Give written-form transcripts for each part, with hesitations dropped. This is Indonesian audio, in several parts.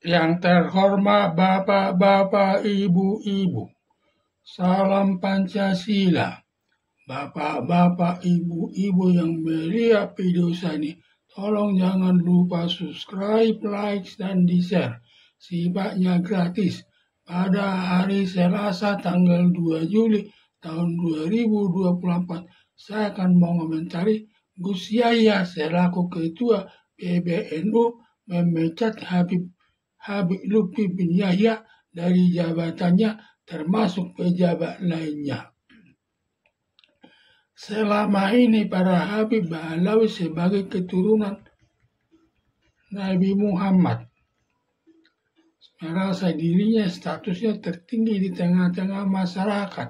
Yang terhormat Bapak-bapak, Ibu-ibu, salam Pancasila. Bapak-bapak, Ibu-ibu yang melihat video saya ini, tolong jangan lupa subscribe, like, dan di-share. Sifatnya gratis. Pada hari Selasa tanggal 2 Juli tahun 2024, saya akan mengomentari Gus Yahya selaku Ketua PBNU memecat Habib Lutfi bin Yahya dari jabatannya termasuk pejabat lainnya. Selama ini para Habib Ba'alawi sebagai keturunan Nabi Muhammad merasa dirinya statusnya tertinggi di tengah-tengah masyarakat,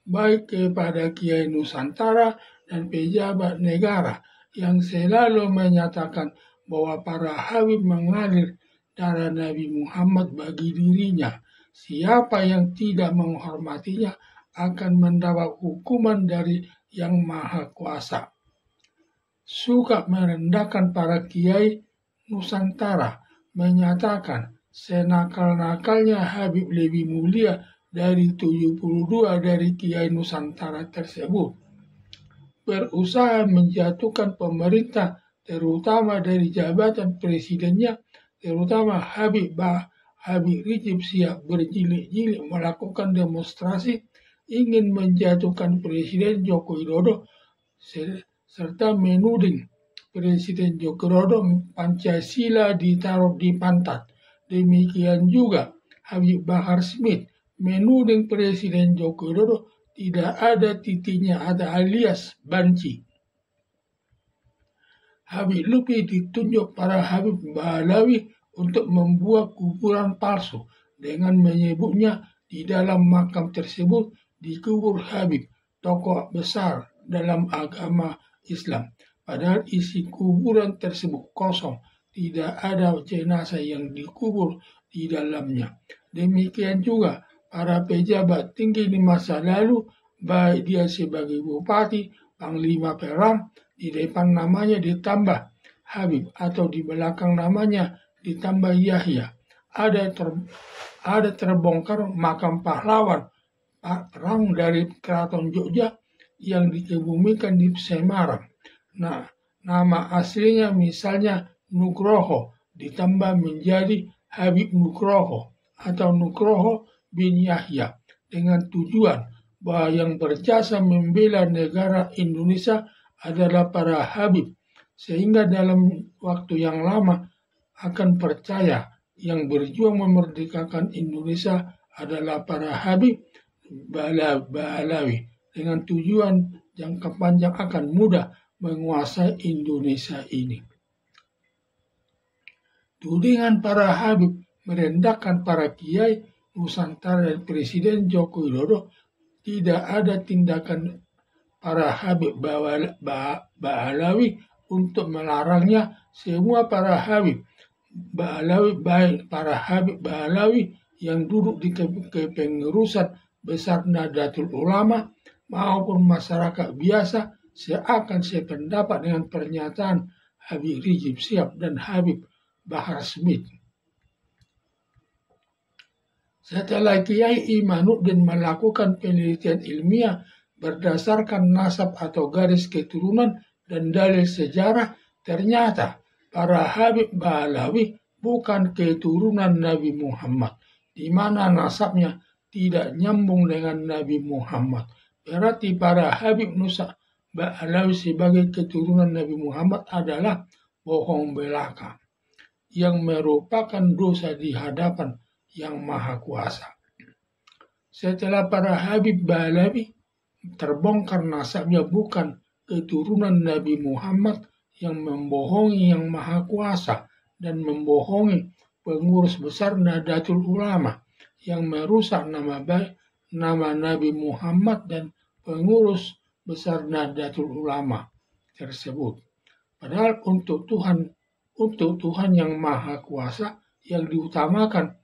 baik kepada Kiai Nusantara dan pejabat negara yang selalu menyatakan bahwa para Habib mengalir darah Nabi Muhammad bagi dirinya. Siapa yang tidak menghormatinya akan mendapat hukuman dari Yang Maha Kuasa. Suka merendahkan para Kiai Nusantara, menyatakan senakal-nakalnya Habib lebih mulia dari 72 dari Kiai Nusantara tersebut. Berusaha menjatuhkan pemerintah, terutama dari jabatan presidennya, terutama Habib Rizik Syihab berjilid-jilid melakukan demonstrasi ingin menjatuhkan Presiden Joko Widodo serta menuding Presiden Joko Widodo Pancasila ditaruh di pantat. Demikian juga Habib Bahar Smith menuding Presiden Joko Widodo tidak ada titiknya ada alias banci. Habib Lutfi ditunjuk para Habib Ba'alawi untuk membuat kuburan palsu dengan menyebutnya di dalam makam tersebut dikubur Habib, tokoh besar dalam agama Islam. Padahal isi kuburan tersebut kosong, tidak ada jenazah yang dikubur di dalamnya. Demikian juga para pejabat tinggi di masa lalu, baik dia sebagai bupati, panglima perang, di depan namanya ditambah Habib atau di belakang namanya ditambah Yahya. Ada terbongkar makam pahlawan perang dari Keraton Jogja yang dikebumikan di Semarang. Nah, nama aslinya misalnya Nugroho ditambah menjadi Habib Nugroho atau Nugroho bin Yahya dengan tujuan bahwa yang berjasa membela negara Indonesia adalah para Habib, sehingga dalam waktu yang lama akan percaya yang berjuang memerdekakan Indonesia adalah para Habib Ba'alawi dengan tujuan jangka panjang akan mudah menguasai Indonesia ini. Tudingan para Habib merendahkan para Kiai Nusantara dan Presiden Joko Widodo, tidak ada tindakan para Habib Ba'alawi untuk melarangnya. Semua para Habib Ba'alawi, baik para Habib Ba'alawi yang duduk di kepengurusan besar Nahdlatul Ulama maupun masyarakat biasa seakan sependapat dengan pernyataan Habib Rizik Syihab dan Habib Bahar Smith. Setelah Kiai Imanuddin melakukan penelitian ilmiah berdasarkan nasab atau garis keturunan dan dalil sejarah, ternyata para Habib Ba'alawi bukan keturunan Nabi Muhammad, di mana nasabnya tidak nyambung dengan Nabi Muhammad. Berarti para Habib Ba'alawi sebagai keturunan Nabi Muhammad adalah bohong belaka yang merupakan dosa di hadapan Yang Maha Kuasa. Setelah para Habib Ba'alawi terbongkar nasabnya bukan keturunan Nabi Muhammad, yang membohongi Yang Maha Kuasa dan membohongi pengurus besar Nahdlatul Ulama, yang merusak nama baik nama Nabi Muhammad dan pengurus besar Nahdlatul Ulama tersebut. Padahal untuk Tuhan Yang Maha Kuasa yang diutamakan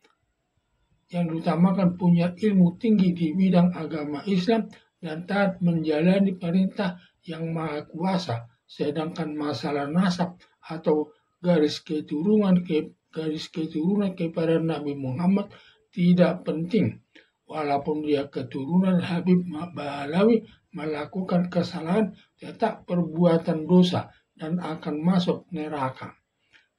punya ilmu tinggi di bidang agama Islam dan taat menjalani perintah Yang Maha Kuasa, sedangkan masalah nasab atau garis keturunan garis keturunan kepada Nabi Muhammad tidak penting. Walaupun dia keturunan Habib Ba'alawi melakukan kesalahan, tetap perbuatan dosa dan akan masuk neraka.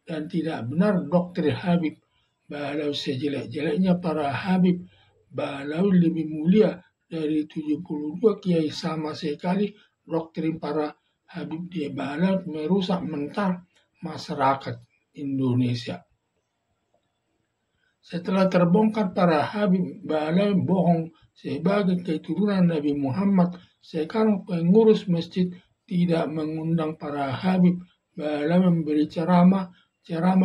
Dan tidak benar doktrin Habib Ba'alawi sejelek-jeleknya para Habib Ba'alawi lebih mulia dari 72 kiai. Sama sekali doktrin para Habib Ba'alawi merusak mental masyarakat Indonesia. Setelah terbongkar para Habib Ba'alawi bohong sebagai keturunan Nabi Muhammad, sekarang pengurus masjid tidak mengundang para Habib Ba'alawi memberi ceramah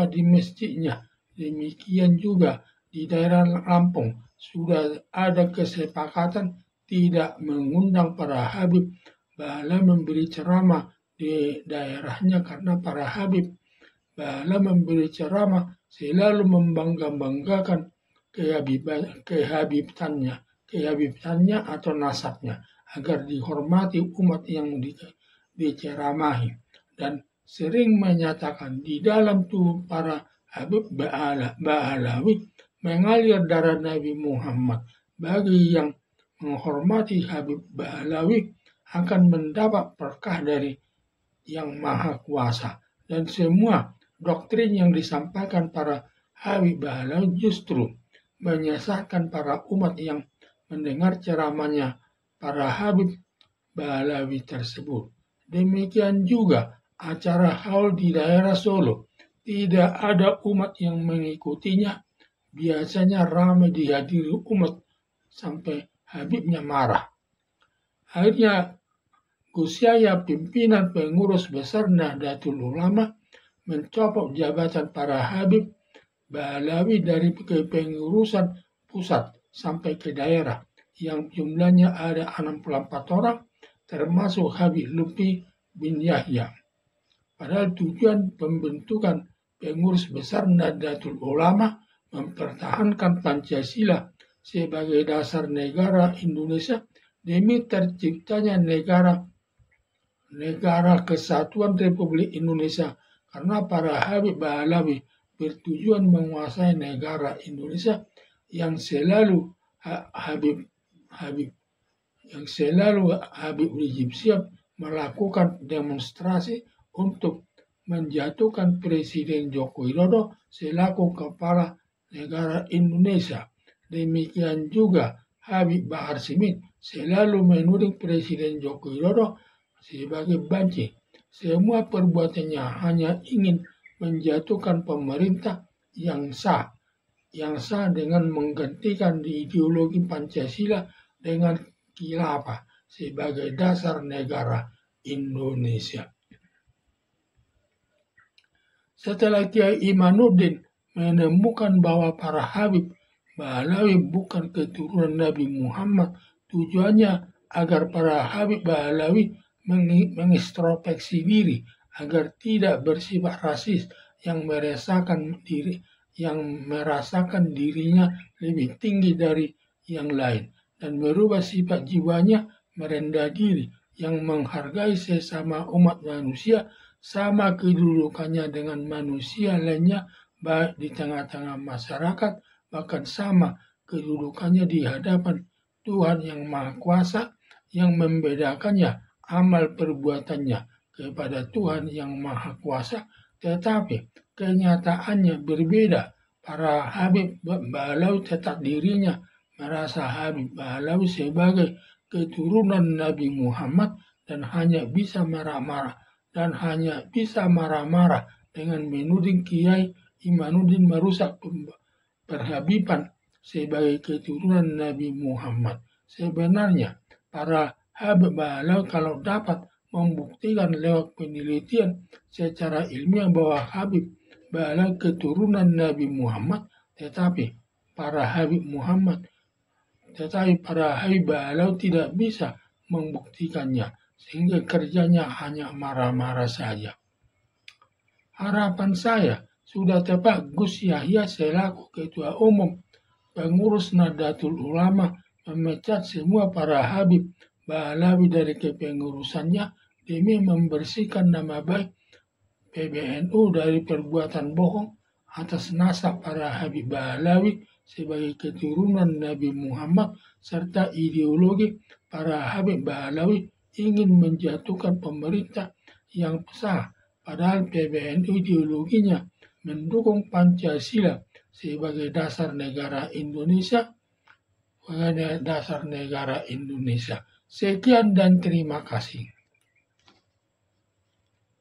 di masjidnya. Demikian juga di daerah Lampung sudah ada kesepakatan tidak mengundang para Habib Ba'alawi memberi ceramah di daerahnya, karena para Habib Ba'alawi memberi ceramah selalu membangga-banggakan kehabitannya atau nasabnya agar dihormati umat yang diceramahi, dan sering menyatakan di dalam tubuh para Habib Ba'alawi mengalir darah Nabi Muhammad. Bagi yang menghormati Habib Ba'alawi akan mendapat berkah dari Yang Maha Kuasa. Dan semua doktrin yang disampaikan para Habib Ba'alawi justru menyesatkan para umat yang mendengar ceramahnya para Habib Ba'alawi tersebut. Demikian juga acara haul di daerah Solo. Tidak ada umat yang mengikutinya. Biasanya ramai dihadiri umat sampai Habibnya marah. Akhirnya Gus Yahya, pimpinan pengurus besar Nahdlatul Ulama, mencopot jabatan para Habib Ba'alawi dari kepengurusan pusat sampai ke daerah yang jumlahnya ada 64 orang, termasuk Habib Lutfi bin Yahya. Padahal tujuan pembentukan pengurus besar Nahdlatul Ulama mempertahankan Pancasila sebagai dasar negara Indonesia demi terciptanya negara Kesatuan Republik Indonesia, karena para Habib Ba'alawi bertujuan menguasai negara Indonesia yang selalu Habib Rizik Syihab melakukan demonstrasi untuk menjatuhkan Presiden Joko Widodo selaku kepala negara Indonesia. Demikian juga Habib Bahar Smith selalu menuding Presiden Joko Widodo sebagai banci. Semua perbuatannya hanya ingin menjatuhkan pemerintah yang sah dengan menggantikan ideologi Pancasila dengan khilafah sebagai dasar negara Indonesia. Setelah Kiai Imanuddin menemukan bahwa para Habib Ba'alawi bukan keturunan Nabi Muhammad, tujuannya agar para Habib Ba'alawi mengintrospeksi diri agar tidak bersifat rasis yang merasakan dirinya lebih tinggi dari yang lain, dan merubah sifat jiwanya merendah diri yang menghargai sesama umat manusia sama kedudukannya dengan manusia lainnya, baik di tengah-tengah masyarakat, bahkan sama kedudukannya di hadapan Tuhan yang Maha Kuasa, yang membedakannya amal perbuatannya kepada Tuhan yang Maha Kuasa, tetapi kenyataannya berbeda. Para Habib Ba'alawi tetap dirinya merasa Habib Ba'alawi sebagai keturunan Nabi Muhammad dan hanya bisa marah-marah dengan menuding Kiai Imanuddin merusak perhabiban sebagai keturunan Nabi Muhammad. Sebenarnya para Habib Ba'alawi kalau dapat membuktikan lewat penelitian secara ilmiah bahwa Habib Ba'alawi keturunan Nabi Muhammad, tetapi para Habib Ba'alawi tidak bisa membuktikannya, sehingga kerjanya hanya marah-marah saja. Harapan saya sudah tepat Gus Yahya selaku Ketua Umum Pengurus Nahdlatul Ulama memecat semua para Habib Ba'alawi dari kepengurusannya demi membersihkan nama baik PBNU dari perbuatan bohong atas nasab para Habib Bahlawi sebagai keturunan Nabi Muhammad serta ideologi para Habib Bahlawi ingin menjatuhkan pemerintah yang sah, padahal PBNU ideologinya mendukung Pancasila sebagai dasar negara Indonesia. Sekian dan terima kasih.